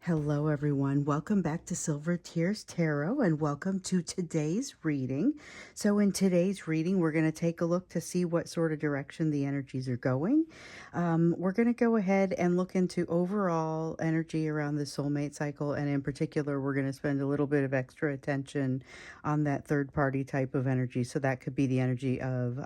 Hello, everyone. Welcome back to Silver Tears Tarot and welcome to today's reading. So, in today's reading, we're going to take a look to see what sort of direction the energies are going. We're going to go ahead and look into overall energy around the soulmate cycle, and in particular, we're going to spend a little bit of extra attention on that third party type of energy. So, that could be the energy of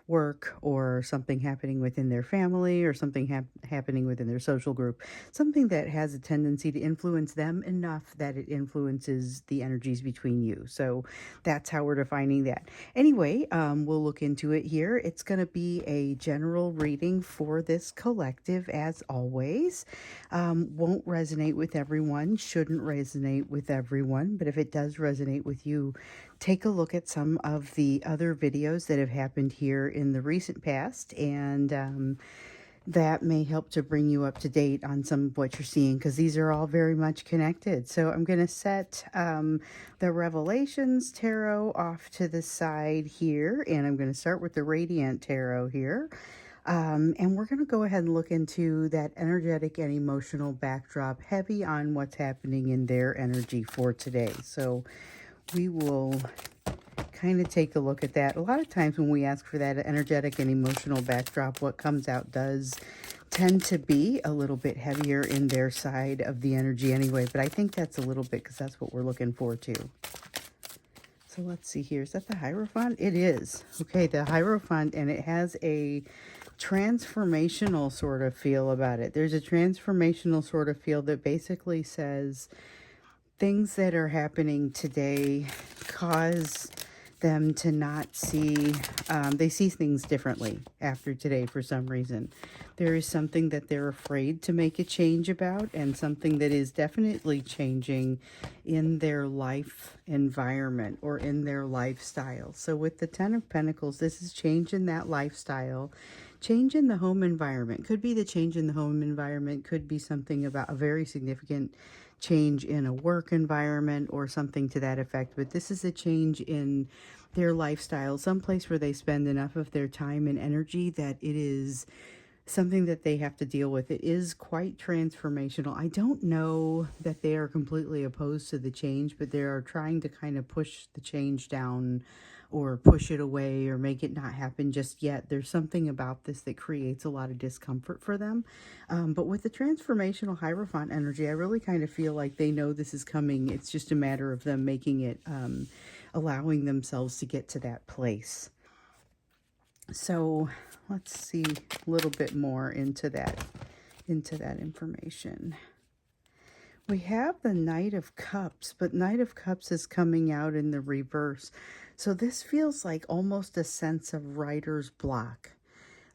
work or something happening within their family or something happening within their social group, something that has a tendency to influence them enough that it influences the energies between you. So that's how we're defining that. Anyway, we'll look into it here. It's going to be a general reading for this collective, as always. Won't resonate with everyone, shouldn't resonate with everyone, but if it does resonate with you, take a look at some of the other videos that have happened here in the recent past, and that may help to bring you up to date on some of what you're seeing, because these are all very much connected. So I'm going to set the Revelations Tarot off to the side here, and I'm going to start with the Radiant Tarot here. And we're going to go ahead and look into that energetic and emotional backdrop, heavy on what's happening in their energy for today. So we will kind of take a look at that. A lot of times when we ask for that energetic and emotional backdrop, what comes out does tend to be a little bit heavier in their side of the energy anyway, but I think that's a little bit because that's what we're looking for too. So let's see here. Is that the Hierophant? It is. Okay, the Hierophant, and it has a transformational sort of feel about it. There's a transformational sort of feel that basically says things that are happening today cause them to not see, they see things differently after today for some reason. There is something that they're afraid to make a change about, and something that is definitely changing in their life environment or in their lifestyle. So with the Ten of Pentacles, this is change in that lifestyle. Change in the home environment. Could be the change in the home environment, could be something about a very significant change in a work environment or something to that effect. But this is a change in their lifestyle, someplace where they spend enough of their time and energy that it is something that they have to deal with. It is quite transformational. I don't know that they are completely opposed to the change, but they are trying to kind of push the change down or push it away or make it not happen just yet. There's something about this that creates a lot of discomfort for them. But with the transformational Hierophant energy, I really kind of feel like they know this is coming. It's just a matter of them making it, allowing themselves to get to that place. So let's see a little bit more into that information. We have the Knight of Cups, but Knight of Cups is coming out in the reverse. So this feels like almost a sense of writer's block.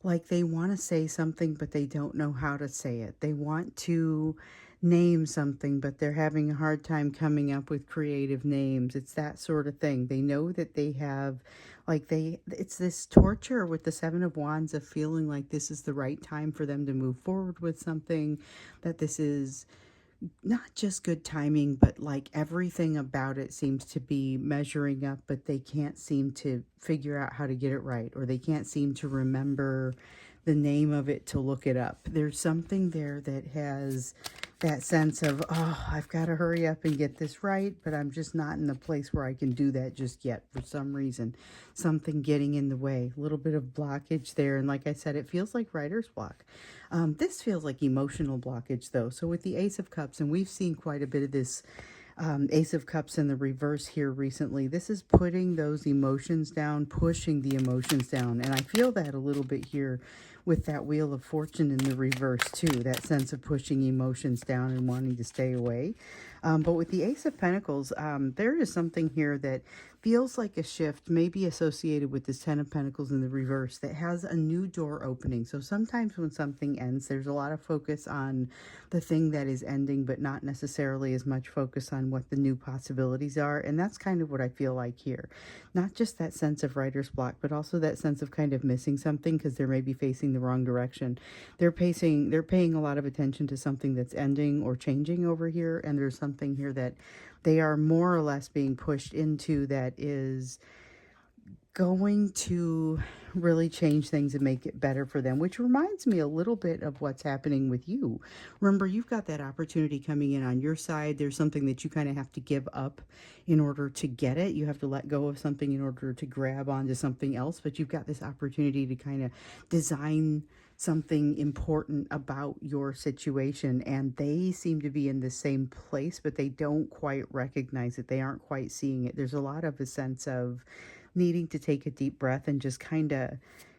Like they want to say something, but they don't know how to say it. They want to name something, but they're having a hard time coming up with creative names. It's that sort of thing. They know that they have, it's this torture with the Seven of Wands of feeling like this is the right time for them to move forward with something, that this is not just good timing, but like everything about it seems to be measuring up, but they can't seem to figure out how to get it right, or they can't seem to remember the name of it to look it up. There's something there that has that sense of, oh, I've got to hurry up and get this right, but I'm just not in the place where I can do that just yet for some reason. Something getting in the way, a little bit of blockage there. And like I said, it feels like writer's block. This feels like emotional blockage though. So with the Ace of Cups, and we've seen quite a bit of this Ace of Cups in the reverse here recently. This is putting those emotions down, pushing the emotions down. And I feel that a little bit here with that Wheel of Fortune in the reverse too. That sense of pushing emotions down and wanting to stay away. But with the Ace of Pentacles, there is something here that feels like a shift, maybe associated with this Ten of Pentacles in the reverse, that has a new door opening. So sometimes when something ends, there's a lot of focus on the thing that is ending, but not necessarily as much focus on what the new possibilities are. And that's kind of what I feel like here. Not just that sense of writer's block, but also that sense of kind of missing something because they're maybe facing the wrong direction. They're paying a lot of attention to something that's ending or changing over here, and there's something here that they are more or less being pushed into that is going to really change things and make it better for them, which reminds me a little bit of what's happening with you. Remember, you've got that opportunity coming in on your side. There's something that you kind of have to give up in order to get it. You have to let go of something in order to grab onto something else, but you've got this opportunity to kind of design something important about your situation, and they seem to be in the same place, but they don't quite recognize it. They aren't quite seeing it. There's a lot of a sense of needing to take a deep breath and just kind of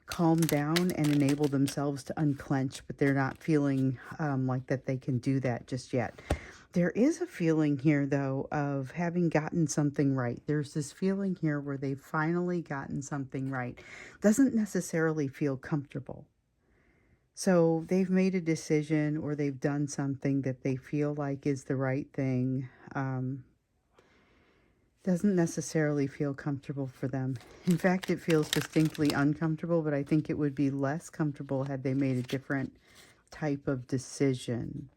calm down and enable themselves to unclench, but they're not feeling like that they can do that just yet. There is a feeling here, though, of having gotten something right. There's this feeling here where they've finally gotten something right. Doesn't necessarily feel comfortable. So they've made a decision or they've done something that they feel like is the right thing. Doesn't necessarily feel comfortable for them. In fact, it feels distinctly uncomfortable, but I think it would be less comfortable had they made a different type of decision.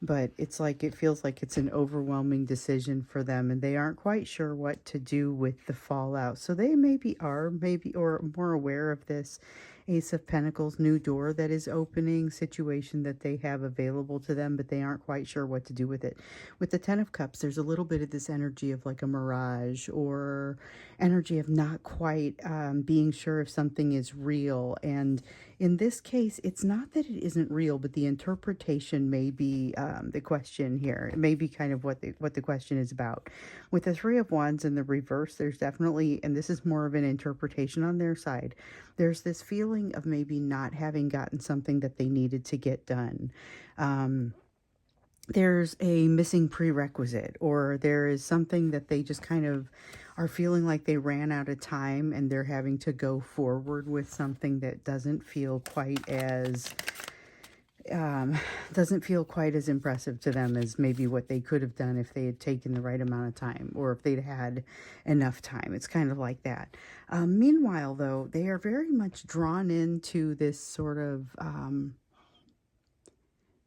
But it's like it feels like it's an overwhelming decision for them, and they aren't quite sure what to do with the fallout. So they maybe or more aware of this Ace of Pentacles new door that is opening, situation that they have available to them, but they aren't quite sure what to do with it. With the Ten of Cups, there's a little bit of this energy of like a mirage, or energy of not quite being sure if something is real. And in this case, it's not that it isn't real, but the interpretation may be the question here. It may be kind of what the question is about. With the Three of Wands in the reverse, there's definitely, and this is more of an interpretation on their side, there's this feeling of maybe not having gotten something that they needed to get done. There's a missing prerequisite, or there is something that they just kind of are feeling like they ran out of time and they're having to go forward with something that doesn't feel quite as impressive to them as maybe what they could have done if they had taken the right amount of time, or if they'd had enough time. It's kind of like that. Meanwhile, though, they are very much drawn into this sort of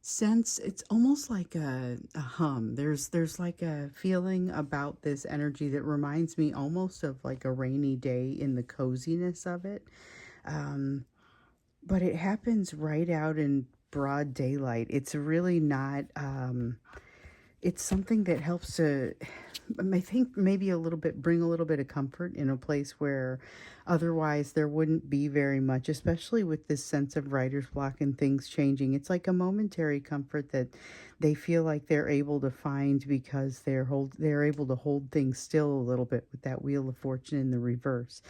sense. It's almost like a hum. There's like a feeling about this energy that reminds me almost of like a rainy day in the coziness of it. But it happens right out in broad daylight. It's really not, it's something that helps to, I think, maybe bring a little bit of comfort in a place where otherwise there wouldn't be very much, especially with this sense of writer's block and things changing. It's like a momentary comfort that they feel like they're able to find because they're able to hold things still a little bit with that Wheel of Fortune in the reverse.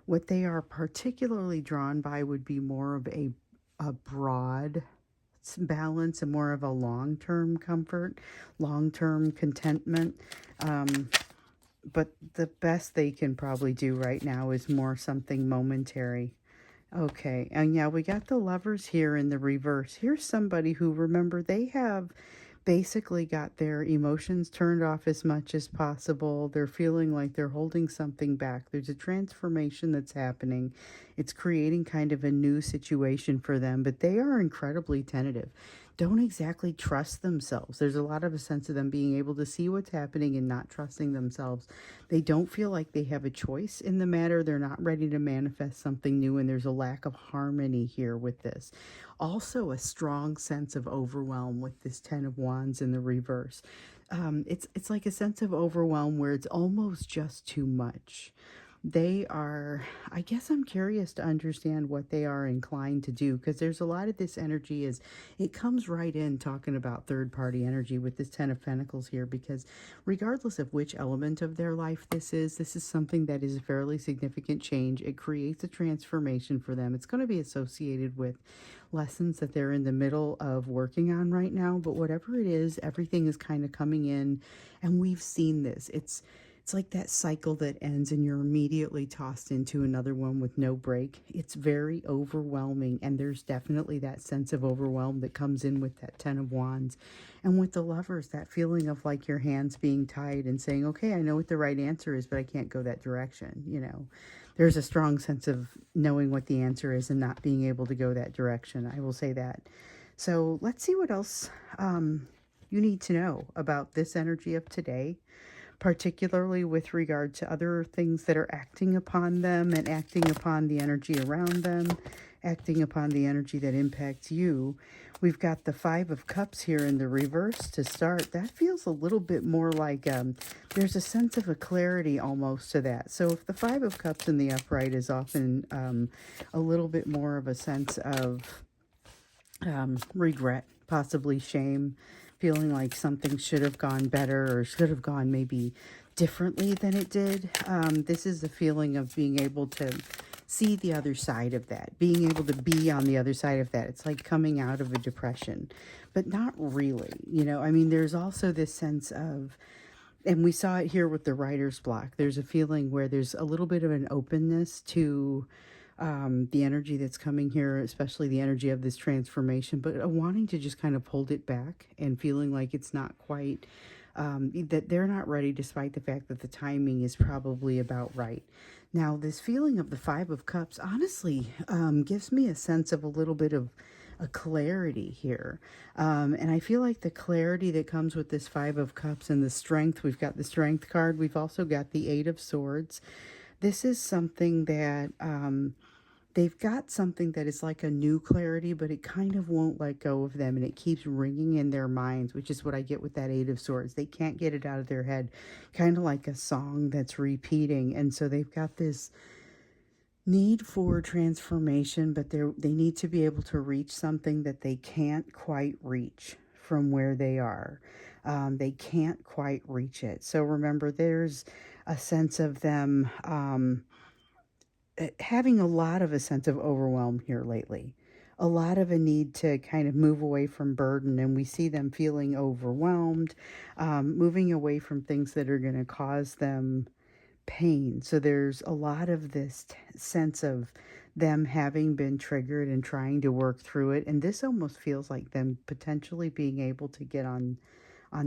What they are particularly drawn by would be more of a broad balance and more of a long-term comfort, long-term contentment. But the best they can probably do right now is more something momentary. Okay, and yeah, we got the Lovers here in the reverse. Here's somebody who, remember, they have basically got their emotions turned off as much as possible. They're feeling like they're holding something back. There's a transformation that's happening. It's creating kind of a new situation for them, but they are incredibly tentative. Don't exactly trust themselves. There's a lot of a sense of them being able to see what's happening and not trusting themselves. They don't feel like they have a choice in the matter. They're not ready to manifest something new, and there's a lack of harmony here with this. Also, a strong sense of overwhelm with this Ten of Wands in the reverse. It's like a sense of overwhelm where it's almost just too much. They are, I guess I'm curious to understand what they are inclined to do, because there's a lot of this energy is, it comes right in talking about third party energy with this Ten of Pentacles here, because regardless of which element of their life this is something that is a fairly significant change. It creates a transformation for them. It's going to be associated with lessons that they're in the middle of working on right now, but whatever it is, everything is kind of coming in, and we've seen this. It's like that cycle that ends and you're immediately tossed into another one with no break. It's very overwhelming, and there's definitely that sense of overwhelm that comes in with that Ten of Wands. And with the Lovers, that feeling of like your hands being tied and saying, okay, I know what the right answer is, but I can't go that direction. You know, there's a strong sense of knowing what the answer is and not being able to go that direction. I will say that. So let's see what else you need to know about this energy of today particularly with regard to other things that are acting upon them and acting upon the energy around them, acting upon the energy that impacts you. We've got the Five of Cups here in the reverse to start. That feels a little bit more like there's a sense of a clarity almost to that. So if the Five of Cups in the upright is often a little bit more of a sense of regret, possibly shame, feeling like something should have gone better or should have gone maybe differently than it did. This is a feeling of being able to see the other side of that, being able to be on the other side of that. It's like coming out of a depression, but not really. I mean, there's also this sense of, and we saw it here with the writer's block, there's a feeling where there's a little bit of an openness to the energy that's coming here, especially the energy of this transformation, but wanting to just kind of hold it back and feeling like it's not quite, that they're not ready, despite the fact that the timing is probably about right. Now, this feeling of the Five of Cups honestly gives me a sense of a little bit of a clarity here. And I feel like the clarity that comes with this Five of Cups and the strength, we've got the Strength card, we've also got the Eight of Swords. This is something that they've got something that is like a new clarity, but it kind of won't let go of them, and it keeps ringing in their minds, which is what I get with that Eight of Swords. They can't get it out of their head, kind of like a song that's repeating. And so they've got this need for transformation, but they need to be able to reach something that they can't quite reach from where they are. They can't quite reach it. So remember, there's a sense of them having a lot of a sense of overwhelm here lately, a lot of a need to kind of move away from burden, and we see them feeling overwhelmed, moving away from things that are going to cause them pain. So there's a lot of this sense of them having been triggered and trying to work through it, and this almost feels like them potentially being able to get on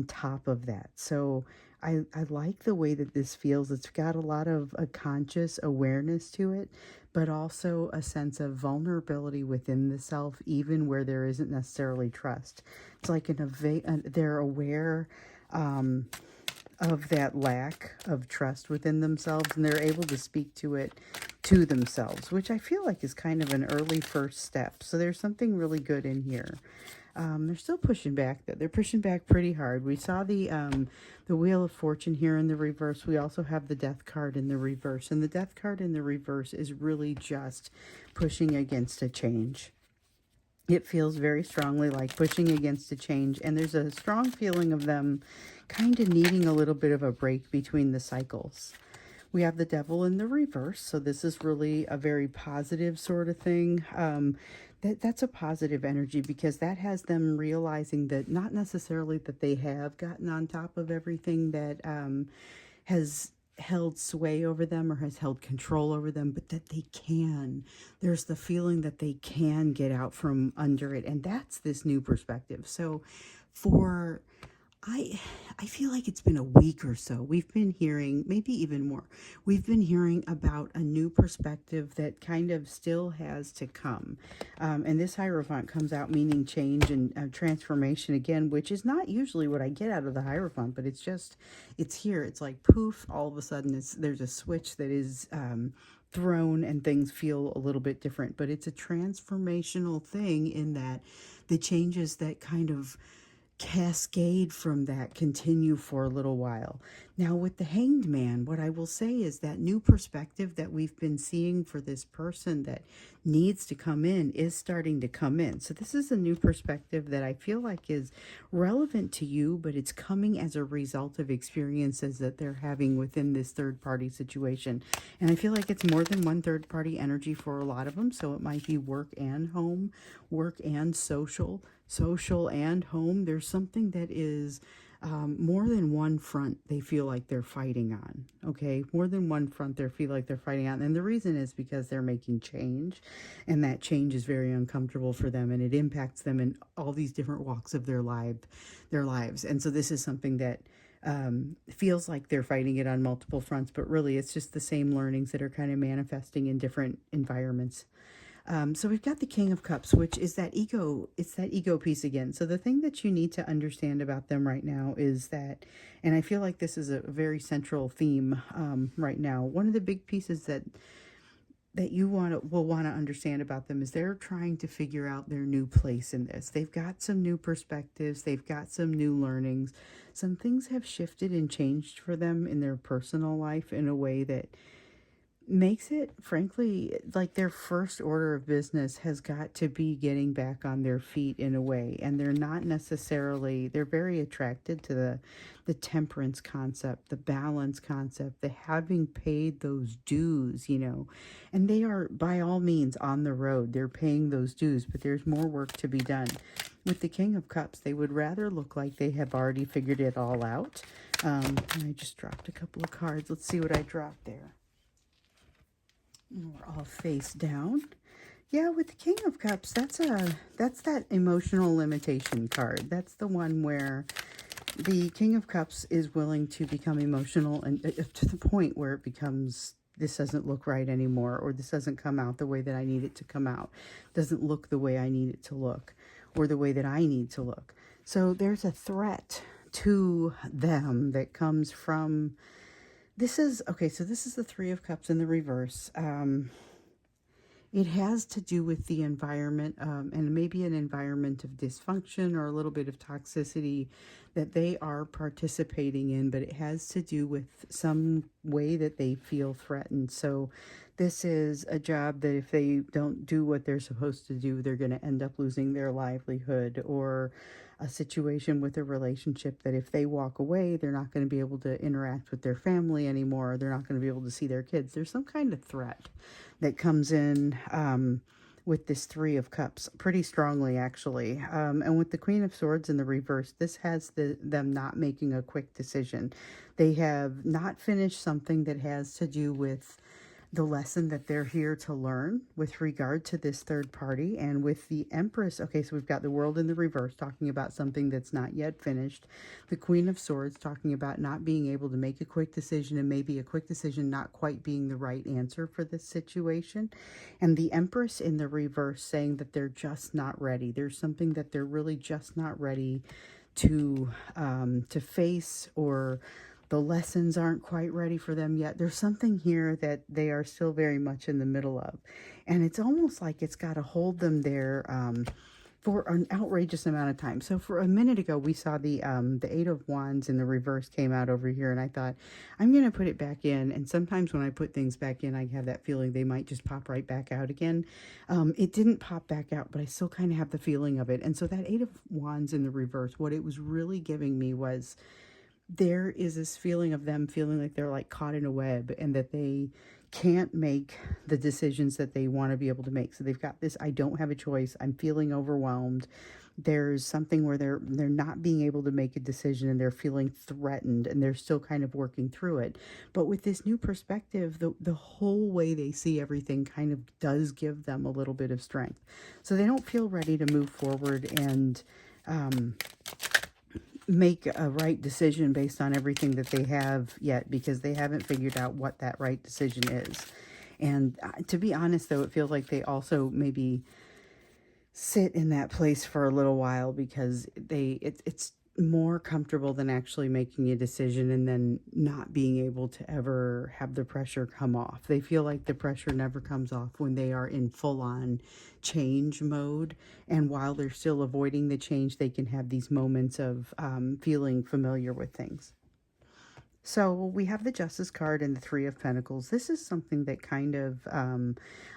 top of that. So I like the way that this feels. It's got a lot of a conscious awareness to it, but also a sense of vulnerability within the self, even where there isn't necessarily trust. It's like they're aware of that lack of trust within themselves, and they're able to speak to it to themselves, which I feel like is kind of an early first step. So there's something really good in here. They're still pushing back, though. They're pushing back pretty hard. We saw the Wheel of Fortune here in the reverse. We also have the Death card in the reverse. And the Death card in the reverse is really just pushing against a change. It feels very strongly like pushing against a change. And there's a strong feeling of them kind of needing a little bit of a break between the cycles. We have the Devil in the reverse, so this is really a very positive sort of thing. That's a positive energy, because that has them realizing that not necessarily that they have gotten on top of everything that has held sway over them or has held control over them, but that they can. There's the feeling that they can get out from under it, and that's this new perspective. So for I feel like it's been a week or so. We've been hearing, maybe even more, we've been hearing about a new perspective that kind of still has to come. And this Hierophant comes out meaning change and transformation again, which is not usually what I get out of the Hierophant, but it's here. It's like poof, all of a sudden there's a switch that is thrown and things feel a little bit different. But it's a transformational thing in that the changes that kind of cascade from that continue for a little while. Now with the Hanged Man, what I will say is that new perspective that we've been seeing for this person that needs to come in is starting to come in. So this is a new perspective that I feel like is relevant to you, but it's coming as a result of experiences that they're having within this third party situation. And I feel like it's more than one third party energy for a lot of them. So it might be work and home, work and social and home. There's something that is more than one front they feel like they're fighting on. Okay, more than one front they feel like they're fighting on. And the reason is because they're making change, and that change is very uncomfortable for them, and it impacts them in all these different walks of their lives. And so this is something that feels like they're fighting it on multiple fronts, but really it's just the same learnings that are kind of manifesting in different environments. So we've got the King of Cups, which is that ego. It's that ego piece again. So the thing that you need to understand about them right now is that, and I feel like this is a very central theme right now. One of the big pieces that you will want to understand about them is they're trying to figure out their new place in this. They've got some new perspectives, they've got some new learnings. Some things have shifted and changed for them in their personal life in a way that makes it, frankly, like their first order of business has got to be getting back on their feet in a way. And they're not necessarily, they're very attracted to the temperance concept, the balance concept, the having paid those dues, you know. And they are by all means on the road. They're paying those dues, but there's more work to be done. With the King of Cups, they would rather look like they have already figured it all out. And I just dropped a couple of cards. Let's see what I dropped there. We're all face down. Yeah, with the King of Cups, that's that emotional limitation card. That's the one where the King of Cups is willing to become emotional and to the point where it becomes, this doesn't look right anymore, or this doesn't come out the way that I need it to come out. Doesn't look the way I need it to look, or the way that I need to look. So there's a threat to them that comes from, this is, okay, so this is the Three of Cups in the reverse. It has to do with the environment, and maybe an environment of dysfunction or a little bit of toxicity that they are participating in, but it has to do with some way that they feel threatened. So this is a job that if they don't do what they're supposed to do, they're going to end up losing their livelihood, or a situation with a relationship that if they walk away, they're not going to be able to interact with their family anymore. They're not going to be able to see their kids. There's some kind of threat that comes in with this Three of Cups pretty strongly, actually. And with the Queen of Swords in the reverse, this has them not making a quick decision. They have not finished something that has to do with the lesson that they're here to learn with regard to this third party. And with the Empress, okay, so we've got the World in the reverse talking about something that's not yet finished. The Queen of Swords talking about not being able to make a quick decision, and maybe a quick decision not quite being the right answer for this situation. And the Empress in the reverse saying that they're just not ready. There's something that they're really just not ready to face, or the lessons aren't quite ready for them yet. There's something here that they are still very much in the middle of. And it's almost like it's got to hold them there for an outrageous amount of time. So for a minute ago, we saw the Eight of Wands in the reverse came out over here. And I thought, I'm going to put it back in. And sometimes when I put things back in, I have that feeling they might just pop right back out again. It didn't pop back out, but I still kind of have the feeling of it. And so that Eight of Wands in the reverse, what it was really giving me was, there is this feeling of them feeling like they're like caught in a web, and that they can't make the decisions that they want to be able to make. So they've got this, I don't have a choice. I'm feeling overwhelmed. There's something where they're not being able to make a decision, and they're feeling threatened, and they're still kind of working through it. But with this new perspective, the whole way they see everything kind of does give them a little bit of strength. So they don't feel ready to move forward and make a right decision based on everything that they have yet, because they haven't figured out what that right decision is. And to be honest, though, it feels like they also maybe sit in that place for a little while, because it's more comfortable than actually making a decision and then not being able to ever have the pressure come off. They feel like the pressure never comes off when they are in full-on change mode. And while they're still avoiding the change, they can have these moments of feeling familiar with things. So we have the Justice card and the Three of Pentacles. This is something that kind of,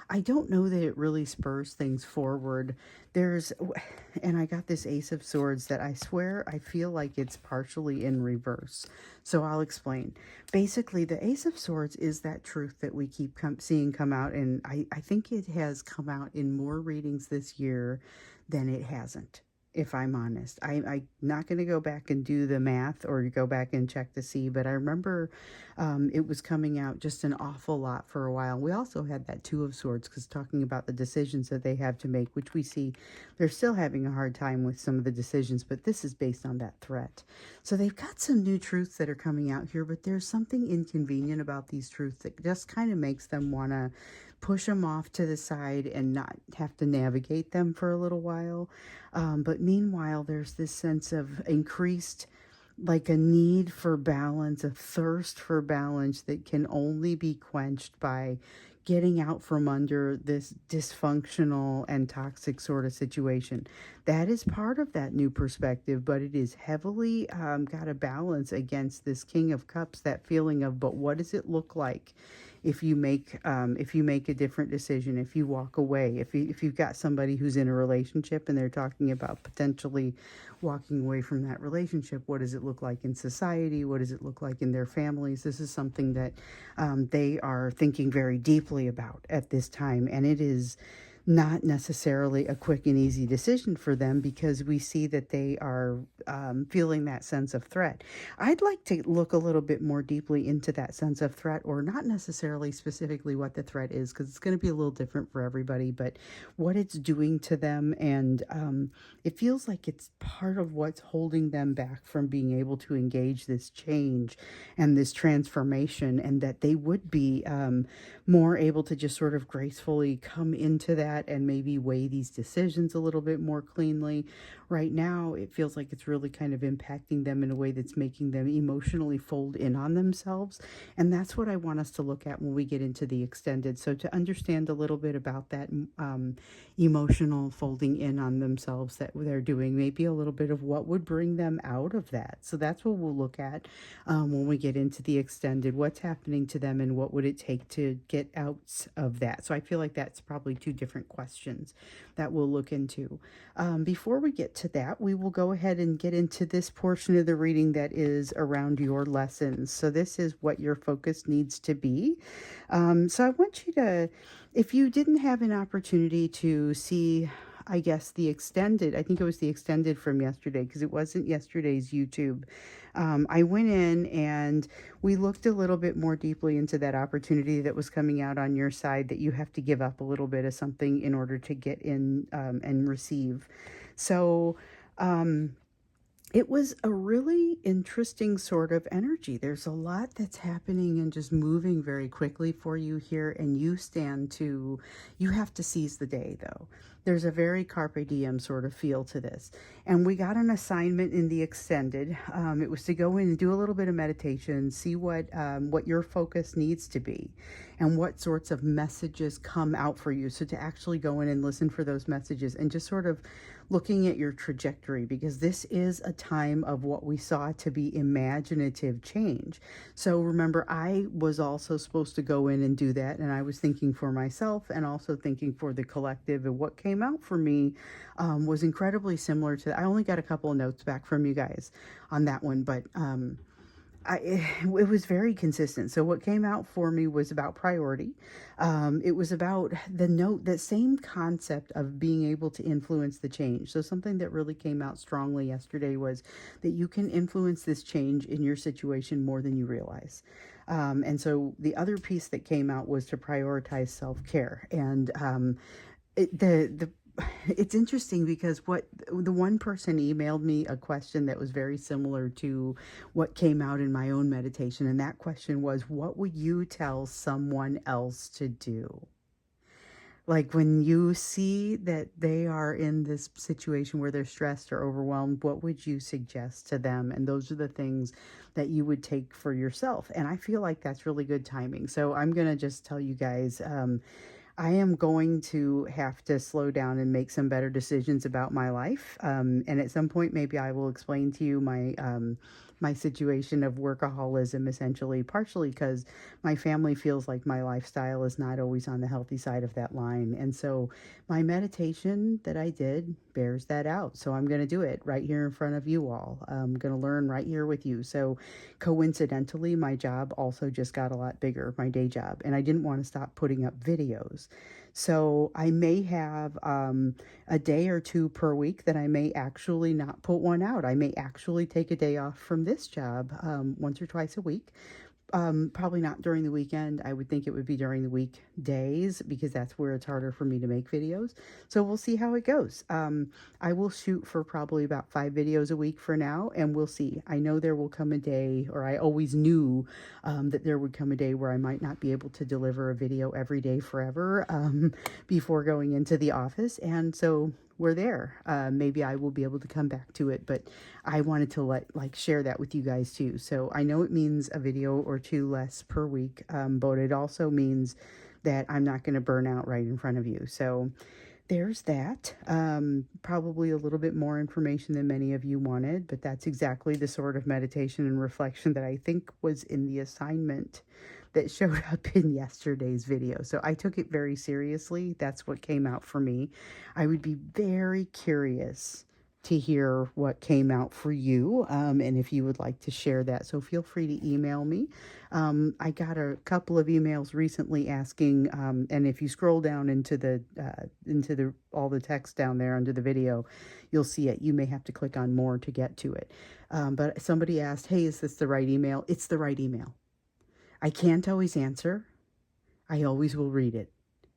I don't know that it really spurs things forward. And I got this Ace of Swords that I swear I feel like it's partially in reverse. So I'll explain. Basically, the Ace of Swords is that truth that we keep seeing come out. And I think it has come out in more readings this year than it hasn't, if I'm honest. I'm not going to go back and do the math or go back and check to see, but I remember it was coming out just an awful lot for a while. We also had that Two of Swords, because talking about the decisions that they have to make, which we see they're still having a hard time with some of the decisions, but this is based on that threat. So they've got some new truths that are coming out here, but there's something inconvenient about these truths that just kind of makes them want to push them off to the side and not have to navigate them for a little while. But meanwhile, there's this sense of increased, like a need for balance, a thirst for balance that can only be quenched by getting out from under this dysfunctional and toxic sort of situation. That is part of that new perspective, but it is heavily got a balance against this King of Cups, that feeling of, but what does it look like if you make a different decision, if you walk away, if you've got somebody who's in a relationship and they're talking about potentially walking away from that relationship, what does it look like in society? What does it look like in their families? This is something that they are thinking very deeply about at this time, and it is not necessarily a quick and easy decision for them because we see that they are feeling that sense of threat. I'd like to look a little bit more deeply into that sense of threat, or not necessarily specifically what the threat is, because it's going to be a little different for everybody, but what it's doing to them. And it feels like it's part of what's holding them back from being able to engage this change and this transformation, and that they would be more able to just sort of gracefully come into that and maybe weigh these decisions a little bit more cleanly. Right now, it feels like it's really kind of impacting them in a way that's making them emotionally fold in on themselves. And that's what I want us to look at when we get into the extended. So, to understand a little bit about that emotional folding in on themselves that they're doing, maybe a little bit of what would bring them out of that. So, that's what we'll look at when we get into the extended. What's happening to them and what would it take to get out of that? So, I feel like that's probably two different questions that we'll look into. Before we get to that, we will go ahead and get into this portion of the reading that is around your lessons. So this is what your focus needs to be. So I want you to, if you didn't have an opportunity to see, I guess, the extended, I think it was the extended from yesterday, because it wasn't yesterday's YouTube. I went in and we looked a little bit more deeply into that opportunity that was coming out on your side, that you have to give up a little bit of something in order to get in and receive. So, it was a really interesting sort of energy. There's a lot that's happening and just moving very quickly for you here, and you have to seize the day, though. There's a very carpe diem sort of feel to this. And we got an assignment in the extended. It was to go in and do a little bit of meditation, see what your focus needs to be and what sorts of messages come out for you. So to actually go in and listen for those messages and just sort of looking at your trajectory, because this is a time of what we saw to be imaginative change. So remember, I was also supposed to go in and do that, and I was thinking for myself and also thinking for the collective, and what came out for me was incredibly similar to that. I only got a couple of notes back from you guys on that one, but it was very consistent. So what came out for me was about priority. It was about that same concept of being able to influence the change. So something that really came out strongly yesterday was that you can influence this change in your situation more than you realize. And so the other piece that came out was to prioritize self-care. And the it's interesting because what the one person emailed me a question that was very similar to what came out in my own meditation, and that question was, what would you tell someone else to do? Like, when you see that they are in this situation where they're stressed or overwhelmed, what would you suggest to them? And those are the things that you would take for yourself. And I feel like that's really good timing. So I'm going to just tell you guys, I am going to have to slow down and make some better decisions about my life. And at some point, maybe I will explain to you my situation of workaholism, essentially, partially because my family feels like my lifestyle is not always on the healthy side of that line. And so my meditation that I did bears that out. So I'm going to do it right here in front of you all. I'm going to learn right here with you. So coincidentally, my job also just got a lot bigger, my day job, and I didn't want to stop putting up videos. So I may have a day or two per week that I may actually not put one out. I may actually take a day off from this job once or twice a week. Probably not during the weekend. I would think it would be during the weekdays because that's where it's harder for me to make videos. So we'll see how it goes. I will shoot for probably about 5 videos a week for now, and we'll see. I know there will come a day, or I always knew that there would come a day where I might not be able to deliver a video every day forever before going into the office. And so we're there. Maybe I will be able to come back to it, but I wanted to share that with you guys too. So I know it means a video or two less per week, but it also means that I'm not going to burn out right in front of you. So there's that. Probably a little bit more information than many of you wanted, but that's exactly the sort of meditation and reflection that I think was in the assignment that showed up in yesterday's video. So I took it very seriously. That's what came out for me. I would be very curious to hear what came out for you, and if you would like to share that. So feel free to email me. I got a couple of emails recently asking, and if you scroll down into all the text down there under the video, you'll see it. You may have to click on more to get to it. But somebody asked, hey, is this the right email? It's the right email. I can't always answer. I always will read it.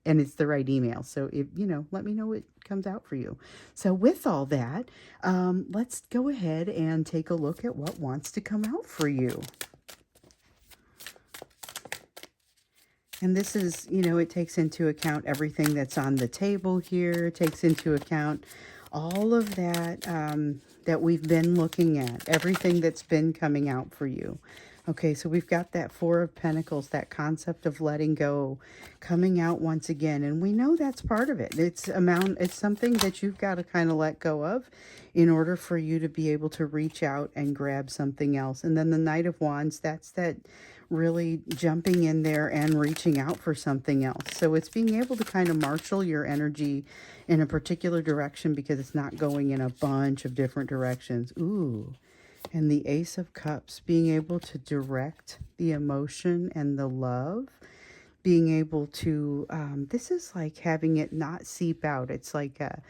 And it's the right email. So, if let me know what comes out for you. So with all that, let's go ahead and take a look at what wants to come out for you. And this is, it takes into account everything that's on the table here. It takes into account all of that that we've been looking at, everything that's been coming out for you. Okay, so we've got that Four of Pentacles, that concept of letting go coming out once again. And we know that's part of it. It's something that you've got to kind of let go of in order for you to be able to reach out and grab something else. And then the Knight of Wands, that's that really jumping in there and reaching out for something else. So it's being able to kind of marshal your energy in a particular direction because it's not going in a bunch of different directions. Ooh. And the Ace of Cups, being able to direct the emotion and the love, being able to, this is like having it not seep out. It's like a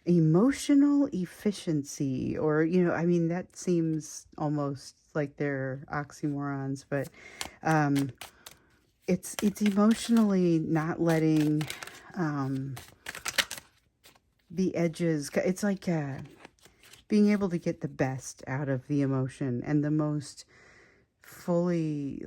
emotional efficiency, or, that seems almost like they're oxymorons, but it's emotionally not letting the edges, it's like being able to get the best out of the emotion and the most fully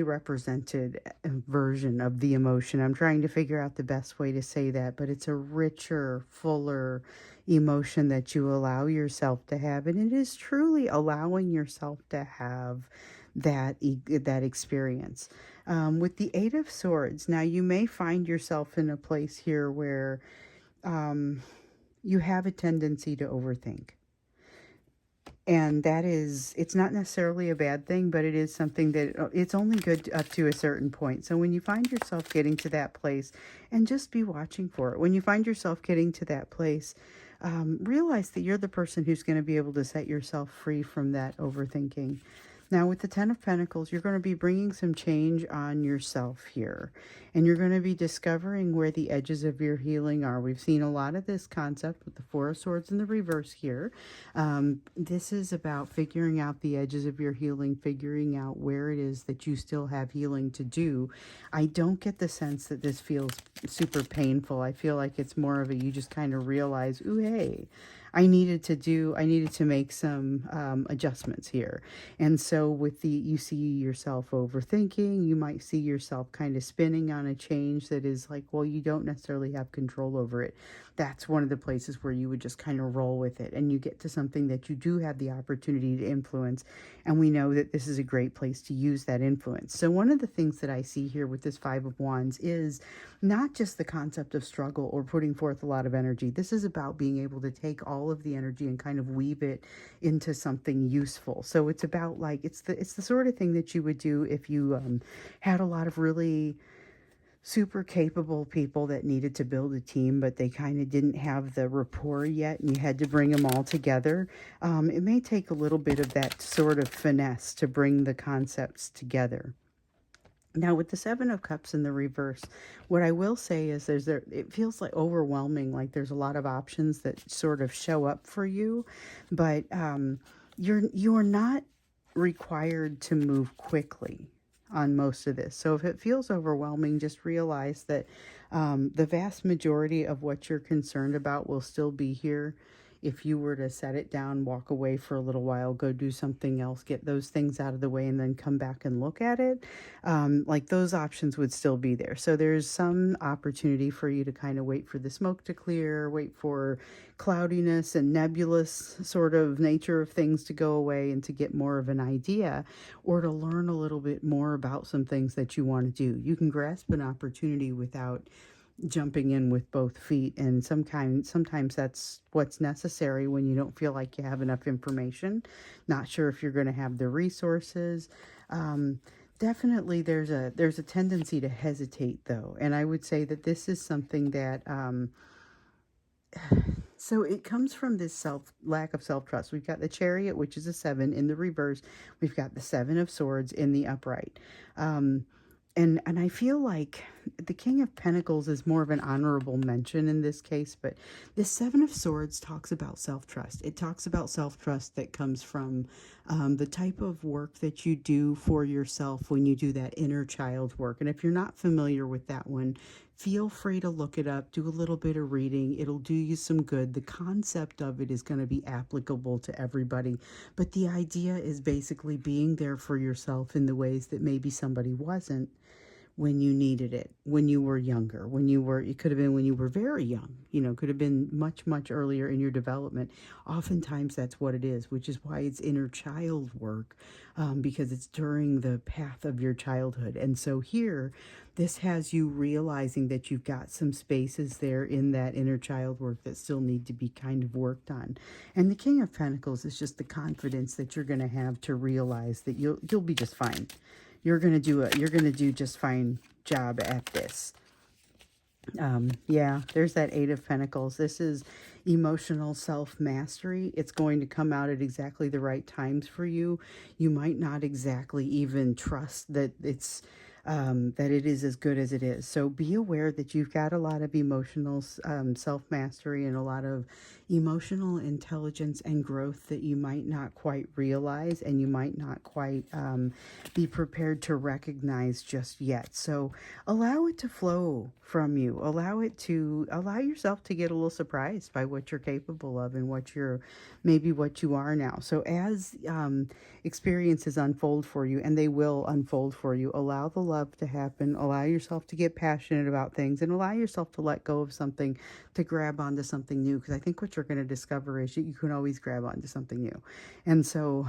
represented version of the emotion. I'm trying to figure out the best way to say that, but it's a richer, fuller emotion that you allow yourself to have. And it is truly allowing yourself to have that experience. With the Eight of Swords, now you may find yourself in a place here where you have a tendency to overthink. And that is, it's not necessarily a bad thing, but it is something that it's only good up to a certain point. So when you find yourself getting to that place, and just be watching for it. When you find yourself getting to that place, realize that you're the person who's going to be able to set yourself free from that overthinking. Now, with the Ten of Pentacles, you're going to be bringing some change on yourself here. And you're going to be discovering where the edges of your healing are. We've seen a lot of this concept with the Four of Swords in the reverse here. This is about figuring out the edges of your healing, figuring out where it is that you still have healing to do. I don't get the sense that this feels super painful. I feel like it's more of a, you just kind of realize, ooh, hey, I needed to make some adjustments here. And so with you see yourself overthinking, you might see yourself kind of spinning on a change that is like, well, you don't necessarily have control over it. That's one of the places where you would just kind of roll with it, and you get to something that you do have the opportunity to influence. And we know that this is a great place to use that influence. So one of the things that I see here with this Five of Wands is not just the concept of struggle or putting forth a lot of energy. This is about being able to take all of the energy and kind of weave it into something useful. So it's about like, it's the sort of thing that you would do if you had a lot of really super capable people that needed to build a team, but they kind of didn't have the rapport yet, and you had to bring them all together. It may take a little bit of that sort of finesse to bring the concepts together. Now, with the Seven of Cups in the reverse, what I will say is it feels like overwhelming, like there's a lot of options that sort of show up for you, but you're not required to move quickly. on most of this. So if it feels overwhelming, just realize that the vast majority of what you're concerned about will still be here. If you were to set it down, walk away for a little while, go do something else, get those things out of the way, and then come back and look at it, like those options would still be there. So there's some opportunity for you to kind of wait for the smoke to clear, wait for cloudiness and nebulous sort of nature of things to go away and to get more of an idea, or to learn a little bit more about some things that you want to do. You can grasp an opportunity without jumping in with both feet, and sometimes that's what's necessary when you don't feel like you have enough information, not sure if you're going to have the resources. Definitely there's a tendency to hesitate, though, and I would say that this is something that so it comes from this lack of self-trust. We've got the Chariot, which is a 7 in the reverse. We've got the 7 of Swords in the upright. And I feel like the King of Pentacles is more of an honorable mention in this case, but the 7 of Swords talks about self-trust. It talks about self-trust that comes from the type of work that you do for yourself when you do that inner child work. And if you're not familiar with that one, feel free to look it up, do a little bit of reading. It'll do you some good. The concept of it is going to be applicable to everybody, but the idea is basically being there for yourself in the ways that maybe somebody wasn't when you needed it, when you were younger, it could have been when you were very young, could have been much, much earlier in your development. Oftentimes that's what it is, which is why it's inner child work, because it's during the path of your childhood. And so here, this has you realizing that you've got some spaces there in that inner child work that still need to be kind of worked on. And the King of Pentacles is just the confidence that you're going to have to realize that you'll be just fine. You're going to do just fine job at this. Yeah, there's that 8 of Pentacles. This is emotional self-mastery. It's going to come out at exactly the right times for you. You might not exactly even trust that that it is as good as it is. So be aware that you've got a lot of emotional self-mastery and a lot of emotional intelligence and growth that you might not quite realize, and you might not quite be prepared to recognize just yet. So allow it to flow from you. Allow yourself to get a little surprised by what you're capable of and what you are now. So as experiences unfold for you, and they will unfold for you, allow the love to happen. Allow yourself to get passionate about things, and allow yourself to let go of something to grab onto something new, because I think what you're going to discover is that you can always grab onto something new. And so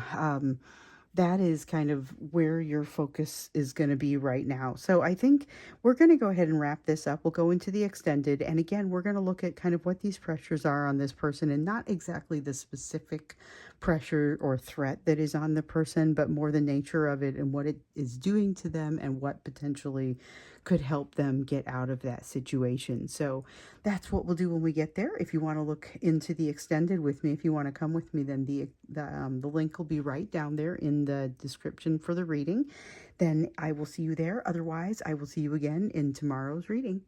that is kind of where your focus is going to be right now. So I think we're going to go ahead and wrap this up. We'll go into the extended. And again, we're going to look at kind of what these pressures are on this person, and not exactly the specific pressure or threat that is on the person, but more the nature of it and what it is doing to them and what potentially could help them get out of that situation. So that's what we'll do when we get there. If you want to look into the extended with me, if you want to come with me, then the link will be right down there in the description for the reading. Then I will see you there. Otherwise, I will see you again in tomorrow's reading.